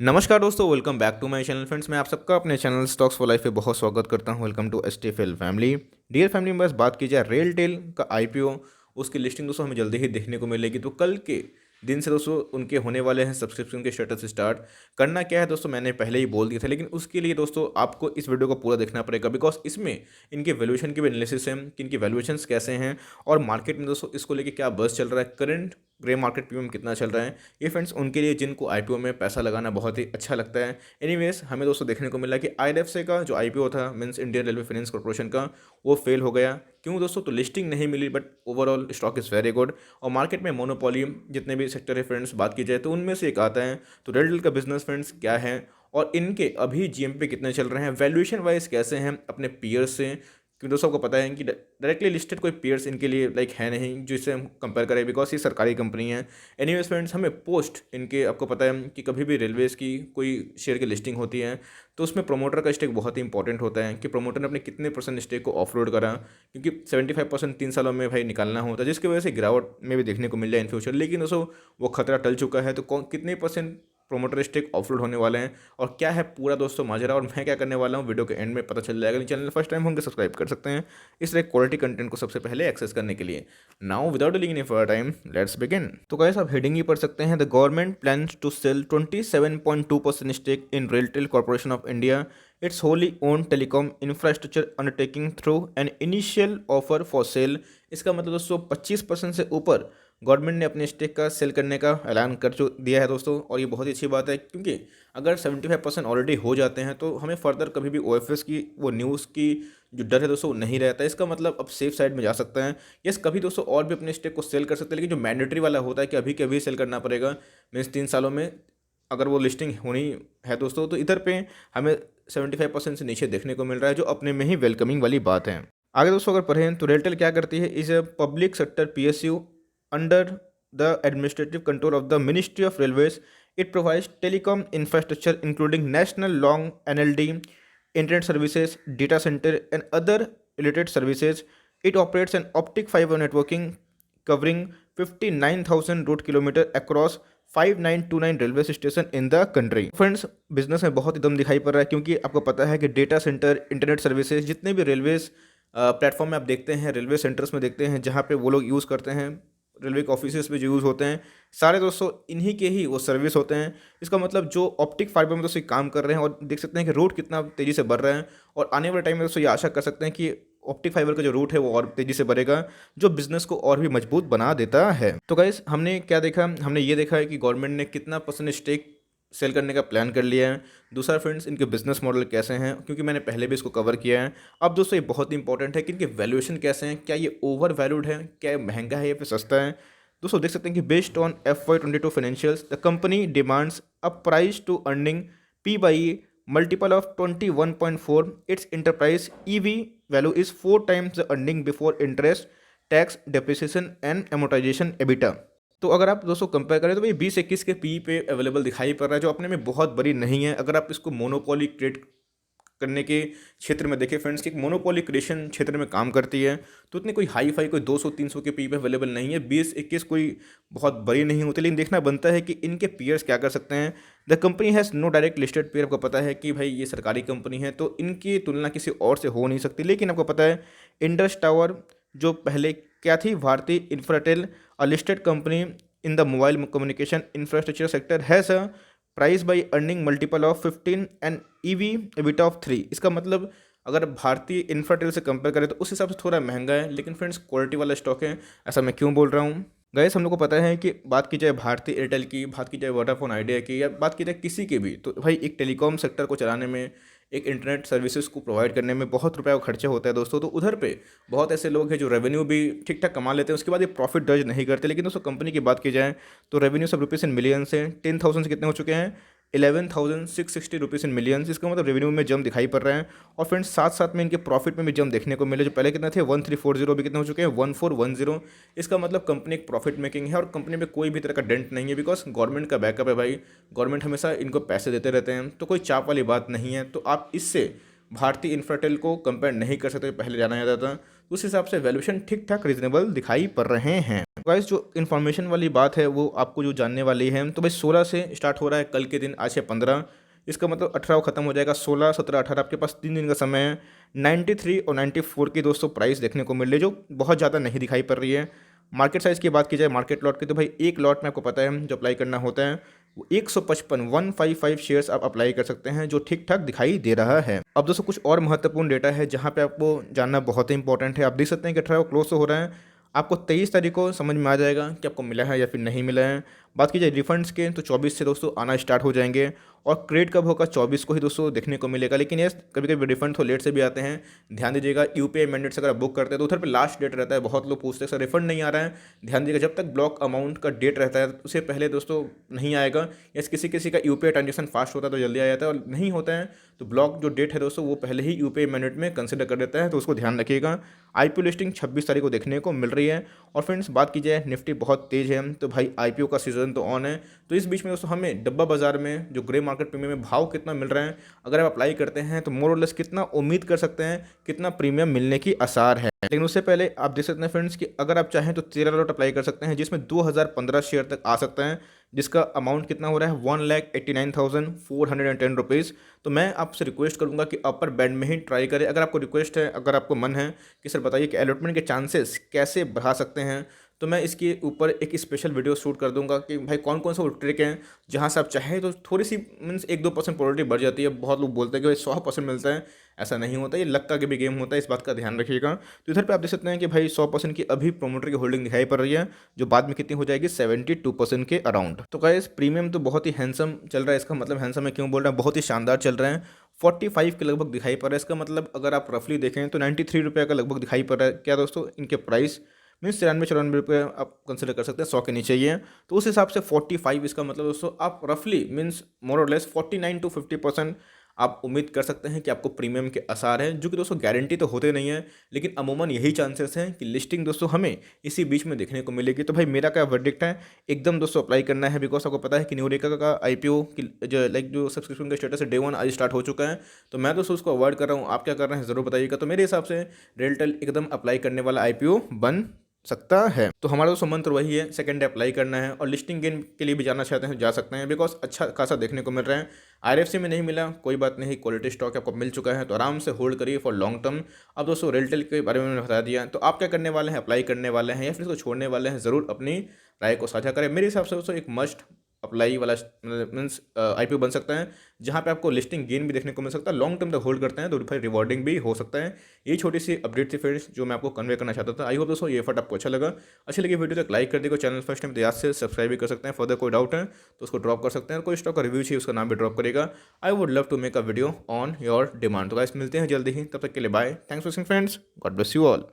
नमस्कार दोस्तों, welcome back to my channel. Friends, मैं आप सबका अपने चैनल स्टॉक्स फॉर लाइफ पे बहुत स्वागत करता हूं। Welcome to STFL family. Dear family members, बात की जाए रेलटेल का आईपीओ, उसकी लिस्टिंग दोस्तों हमें जल्दी ही देखने को मिलेगी। तो कल के दिन से दोस्तों उनके होने वाले हैं सब्सक्रिप्शन के स्टेटस स्टार्ट। करना क्या है दोस्तों, मैंने पहले ही बोल दिया था, लेकिन उसके लिए दोस्तों आपको इस वीडियो को पूरा देखना पड़ेगा, बिकॉज इसमें इनके वैल्यूएशन की भी एनालिसिस है कि इनकी वैल्यूएशंस कैसे हैं और मार्केट में दोस्तों इसको लेके क्या बज़ चल रहा है, करंट ग्रे मार्केट प्रीमियम कितना चल रहा है। ये फ्रेंड्स उनके लिए जिनको आईपीओ में पैसा लगाना बहुत ही अच्छा लगता है। एनीवेज, हमें दोस्तों देखने को मिला कि आईआरएफसी का जो आईपीओ था, means Indian railway finance corporation का, वो फेल हो गया। क्यों दोस्तों? तो लिस्टिंग नहीं मिली, but overall stock is very good. और मार्केट में मोनोपोली जितने भी सेक्टर है फ्रेंड्स, बात की जाए तो उनमें से एक आता है। तो रेलटेल का बिजनेस फ्रेंड्स क्या है और इनके अभी जीएमपी कितने चल रहे हैं, वैल्यूएशन वाइज कैसे हैं अपने पीयर्स से, क्योंकि दोस्तों आपको पता है कि डायरेक्टली लिस्टेड कोई पेयर्स इनके लिए लाइक है नहीं जिससे हम कंपेयर करें, बिकॉज ये सरकारी कंपनी है। एनीवेज फ्रेंड्स, हमें पोस्ट इनके आपको पता है कि कभी भी रेलवेज़ की कोई शेयर की लिस्टिंग होती है तो उसमें प्रोमोटर का स्टेक बहुत ही इंपॉर्टेंट होता है कि प्रोमोटर ने अपने कितने परसेंट स्टेक को ऑफलोड करा, क्योंकि 75% 3 सालों में भाई निकालना होता है, जिसकी वजह से गिरावट में भी देखने को मिल जाए इन फ्यूचर। लेकिन दोस्तों वो खतरा टल चुका है। तो कितने परसेंट प्रोमोटर स्टेक ऑफलोड होने वाले हैं और क्या है पूरा दोस्तों माजरा और मैं क्या करने वाला हूँ, वीडियो के एंड में पता चल जाएगा। चैनल फर्स्ट टाइम होंगे सब्सक्राइब कर सकते हैं इस तरह क्वालिटी कंटेंट को सबसे पहले एक्सेस करने के लिए। Now without delaying any further time, let's begin. तो गाइस, आप हेडिंग ही पढ़ सकते हैं, the government plans to sell 27.2% stake in RailTel corporation of India, it's wholly owned telecom infrastructure undertaking through an initial offer for sale. इसका मतलब दोस्तों 25% से ऊपर गवर्नमेंट ने अपने स्टेक का सेल करने का ऐलान कर दिया है दोस्तों। और ये बहुत ही अच्छी बात है, क्योंकि अगर 75% ऑलरेडी हो जाते हैं तो हमें फर्दर कभी भी ओएफएस की वो न्यूज़ की जो डर है दोस्तों वो नहीं रहता है। इसका मतलब अब सेफ साइड में जा सकते हैं। यस, कभी दोस्तों और भी अपने स्टेक को सेल कर सकते हैं, लेकिन जो मैंडेटरी वाला होता है कि अभी के अभी सेल करना पड़ेगा, मीन्स 3 सालों में अगर वो लिस्टिंग होनी है दोस्तों, तो इधर पे हमें 75% से नीचे देखने को मिल रहा है, जो अपने में ही वेलकमिंग वाली बात है। आगे दोस्तों अगर पढ़ें तो रेलटेल क्या करती है, is a public sector PSU under the administrative control of the ministry of railways. It provides telecom infrastructure including national long NLD, internet services, data center, and other related services. It operates an optic fiber networking covering 59,000 route kilometer across 5929 railway station in the country. Friends, business में बहुत ही दम दिखाई पड़ रहा है, क्योंकि आपको पता है कि डेटा सेंटर, इंटरनेट सर्विसेज, जितने भी रेलवेज प्लेटफॉर्म में आप देखते हैं, रेलवे सेंटर्स में देखते हैं जहाँ पे वो लोग यूज़ करते हैं, रेलवे के ऑफिस में जो यूज़ होते हैं, सारे दोस्तों इन्हीं के ही वो सर्विस होते हैं। इसका मतलब जो ऑप्टिक फाइबर में दोस्तों काम कर रहे हैं, और देख सकते हैं कि रूट कितना तेज़ी से बढ़ रहा है, और आने वाले टाइम में दोस्तों ये आशा कर सकते हैं कि ऑप्टिक फाइबर का जो रूट है वो और तेज़ी से बढ़ेगा, जो बिजनेस को और भी मजबूत बना देता है। तो गाइस, हमने क्या देखा, हमने ये देखा है कि गवर्नमेंट ने कितना परसेंट स्टेक सेल करने का प्लान कर लिया है। दूसरा फ्रेंड्स, इनके बिजनेस मॉडल कैसे हैं, क्योंकि मैंने पहले भी इसको कवर किया है। अब दोस्तों ये बहुत इंपॉर्टेंट है कि इनके वैल्यूएशन कैसे हैं, क्या ये ओवर वैल्यूड है, क्या ये महंगा है या फिर सस्ता है। दोस्तों देख सकते हैं कि based on FY22 financials, the company demands a price to earning P/E multiple of 21.4. Its enterprise EV value is 4 times the earning before interest, tax, depreciation and amortization EBITDA। तो अगर आप दोस्तों कंपेयर करें तो भाई 20-21 के पी पे available दिखाई पड़ रहा है, जो अपने में बहुत बड़ी नहीं है। अगर आप इसको मोनोपोली क्रिएट करने के क्षेत्र में देखें फ्रेंड्स, कि एक मोनोपोली क्रिएशन क्षेत्र में काम करती है, तो इतनी कोई हाई फाई कोई 200-300 के पी पे अवेलेबल नहीं है। 20-21 कोई बहुत बड़ी नहीं होती, लेकिन देखना बनता है कि इनके पीयर्स क्या कर सकते हैं। The company has no direct listed pair. आपको पता है कि भाई ये सरकारी कंपनी है, तो इनकी तुलना किसी और से हो नहीं सकती। लेकिन आपको पता है इंडस टावर जो पहले क्या थी, भारतीय Infratel, a listed company in the mobile communication infrastructure sector, has a price by earning multiple of 15 and EV EBITDA of 3। इसका मतलब अगर भारतीय इंफ्राटेल से कंपेयर करें तो उस हिसाब से थोड़ा महंगा है, लेकिन फ्रेंड्स क्वालिटी वाला स्टॉक है। ऐसा मैं क्यों बोल रहा हूँ गाइस, हम लोग को पता है कि बात की जाए भारतीय एयरटेल की, बात की जाए वोडाफोन आइडिया की, या बात की जाए किसी की भी, तो भाई एक टेलीकॉम सेक्टर को चलाने में, एक इंटरनेट सर्विसेज को प्रोवाइड करने में बहुत रुपया का खर्चा होता है दोस्तों। तो उधर पे बहुत ऐसे लोग हैं जो रेवेन्यू भी ठीक ठाक कमा लेते हैं, उसके बाद ये प्रॉफिट दर्ज नहीं करते। लेकिन दोस्तों कंपनी की बात की जाए तो रेवेन्यू सब रुपीज़ इन मिलियंस हैं। 10,000 से कितने हो चुके हैं, 11,660 रुपीज़ इन मिलियंस। इसका मतलब रेवेन्यू में जम दिखाई पड़ रहा है। और फ्रेंड्स साथ साथ में इनके प्रॉफिट में भी जम देखने को मिले, जो पहले कितने थे 1340, अभी कितने हो चुके हैं 1410। इसका मतलब कंपनी एक प्रॉफिट मेकिंग है, और कंपनी में कोई भी तरह का डेंट नहीं है, बिकॉज गवर्नमेंट का बैकअप है भाई। गवर्नमेंट हमेशा इनको पैसे देते रहते हैं, तो कोई चाप वाली बात नहीं है। तो आप इससे भारतीय इंफ्राटेल को कंपेयर नहीं कर सकते, पहले जाना जाता था। उस हिसाब से वैल्यूएशन ठीक ठाक रीजनेबल दिखाई पड़ रहे हैं। गाइस जो इन्फॉर्मेशन वाली बात है वो आपको जो जानने वाली है, तो भाई 16 से स्टार्ट हो रहा है कल के दिन, आज है 15, इसका मतलब 18 ख़त्म हो जाएगा। 16, 17, 18 आपके पास 3 दिन का समय है। 93 और 94 की दोस्तों प्राइस देखने को मिल रही है, जो बहुत ज़्यादा नहीं दिखाई पड़ रही है। मार्केट साइज़ की बात की जाए, मार्केट लॉट की, तो भाई एक लॉट में आपको पता है जो अप्लाई करना होता है वो 155 शेयर्स आप अप्लाई कर सकते हैं, जो ठीक ठाक दिखाई दे रहा है। अब दोस्तों कुछ और महत्वपूर्ण डेटा है जहाँ पे आपको जानना बहुत ही इंपॉर्टेंट है। आप देख सकते हैं कि 18 को क्लोज हो रहा है, आपको 23 तारीख को समझ में आ जाएगा कि आपको मिला है या फिर नहीं मिला है। बात की जाए रिफंड्स के, तो 24 से दोस्तों आना स्टार्ट हो जाएंगे, और क्रेडिट कब होगा, 24 को ही दोस्तों देखने को मिलेगा। लेकिन ये कभी कभी रिफंड तो लेट से भी आते हैं, ध्यान दीजिएगा। यूपीआई मैंडेट्स अगर आप बुक करते हैं तो उधर पे लास्ट डेट रहता है, बहुत लोग पूछते हैं सर रिफंड नहीं आ रहा है। ध्यान दीजिएगा, जब तक ब्लॉक अमाउंट का डेट रहता है उससे पहले दोस्तों नहीं आएगा। या किसी किसी का यूपीआई ट्रांजेक्शन फास्ट होता है तो जल्दी आ जाता है, और नहीं होता है तो ब्लॉक जो डेट है दोस्तों वो पहले ही यूपीआई मैंडेट में कंसिडर कर देता है, तो उसको ध्यान रखिएगा। आईपीओ लिस्टिंग 26 तारीख को देखने को मिल रही है। और फ्रेंड्स बात की जाए, निफ्टी बहुत तेज़ है, तो भाई आईपीओ का सीजन तो ऑन है। तो इस बीच में दोस्तों हमें डब्बा बाजार में जो ग्रे मार्केट प्रीमियम में भाव कितना मिल रहा है, अगर आप अप्लाई करते हैं तो मोर और लेस कितना उम्मीद कर सकते हैं, कितना प्रीमियम मिलने की आसार है। लेकिन उससे पहले आप देख सकते हैं फ्रेंड्स कि अगर आप चाहें तो 13 लॉट अप्लाई कर सकते हैं, जिसमें 2015 शेयर तक आ सकता है, जिसका अमाउंट कितना हो रहा है 1,89,410 रुपीज़। तो मैं आपसे रिक्वेस्ट करूंगा कि अपर बैंड में ही ट्राई करें। अगर आपको रिक्वेस्ट है, अगर आपको मन है कि सर बताइए कि अलॉटमेंट के चांसेस कैसे बढ़ा सकते हैं, तो मैं इसके ऊपर एक स्पेशल वीडियो शूट कर दूंगा कि भाई कौन कौन से वो ट्रिक हैं जहां से आप चाहें तो थोड़ी सी मीन्स 1-2% प्रोबेबिलिटी बढ़ जाती है। बहुत लोग बोलते हैं कि भाई 100% मिलता है, ऐसा नहीं होता, ये लक का भी गेम होता है, इस बात का ध्यान रखिएगा। तो इधर पे आप देख सकते हैं कि भाई 100% की अभी प्रोमोटर की होल्डिंग दिखाई पड़ रही है, जो बाद में कितनी हो जाएगी 72% के अराउंड। तो गाइस प्रीमियम तो बहुत ही हैंडसम चल रहा है, इसका मतलब हैंडसम है क्यों बोल रहा है, बहुत ही शानदार चल रहा है। 45 के लगभग दिखाई पड़ रहा है, इसका मतलब अगर आप रफली देखें तो 93 रुपये का लगभग दिखाई पड़ रहा है। क्या दोस्तों इनके प्राइस मीन्स 93-94 रुपये आप कंसिडर कर सकते हैं, 100 के नीचे ही है। तो उस हिसाब से 45, इसका मतलब दोस्तों आप रफली मीन्स मोर और लेस 49 to 50% आप उम्मीद कर सकते हैं कि आपको प्रीमियम के आसार हैं, जो कि दोस्तों गारंटी तो होते नहीं है, लेकिन अमूमन यही चांसेस हैं कि लिस्टिंग दोस्तों हमें इसी बीच में देखने को मिलेगी। तो भाई मेरा क्या वर्डिक्ट है, एकदम दोस्तों अप्लाई करना है, बिकॉज आपको पता है कि न्यूरेका का आईपीओ की जो जो सब्सक्रिप्शन का स्टेटस है Day 1 आज स्टार्ट हो चुका है। तो मैं दोस्तों उसको अवॉइड कर रहा हूँ, आप क्या कर रहे हैं ज़रूर बताइएगा। तो मेरे हिसाब से रेलटेल एकदम अप्लाई करने वाला आईपीओ बन सकता है। तो हमारा दोस्तों मंत्र वही है, सेकंड डे अप्लाई करना है, और लिस्टिंग गेन के लिए भी जाना चाहते हैं जा सकते हैं, बिकॉज अच्छा खासा देखने को मिल रहा है। आईआरएफसी में नहीं मिला कोई बात नहीं, क्वालिटी स्टॉक आपको मिल चुका है, तो आराम से होल्ड करिए फॉर लॉन्ग टर्म। अब दोस्तों रेलटेल के बारे में मैंने बता दिया, तो आप क्या करने वाले हैं, अप्लाई करने वाले हैं या फिर इसको छोड़ने वाले हैं, ज़रूर अपनी राय को साझा करें। मेरे हिसाब से दोस्तों एक मस्ट अप्लाई वाला मीन्स आईपीओ बन सकता है, जहां पे आपको लिस्टिंग गेन भी देखने को मिल सकता है, लॉन्ग टर्म तक होल्ड करते हैं तो फिर रिवॉर्डिंग भी हो सकता है। ये छोटी सी अपडेट थी फ्रेंड्स जो मैं आपको कन्वे करना चाहता था। आई होप दोस्तों ये एफर्ट आपको अच्छा लगा, अच्छी लगी वीडियो तो लाइक कर देगा, चैनल फर्स्ट टाइम तो याद से सब्सक्राइब भी कर सकते हैं। फर्दर कोई डाउट है तो उसको ड्रॉप कर सकते हैं, कोई स्टॉक का रिव्यू चाहिए उसका नाम भी ड्रॉप करेगा। I would love to make a video on your demand. तो गाइस मिलते हैं जल्दी ही, तब तक के लिए bye, thanks for watching friends, God bless you all.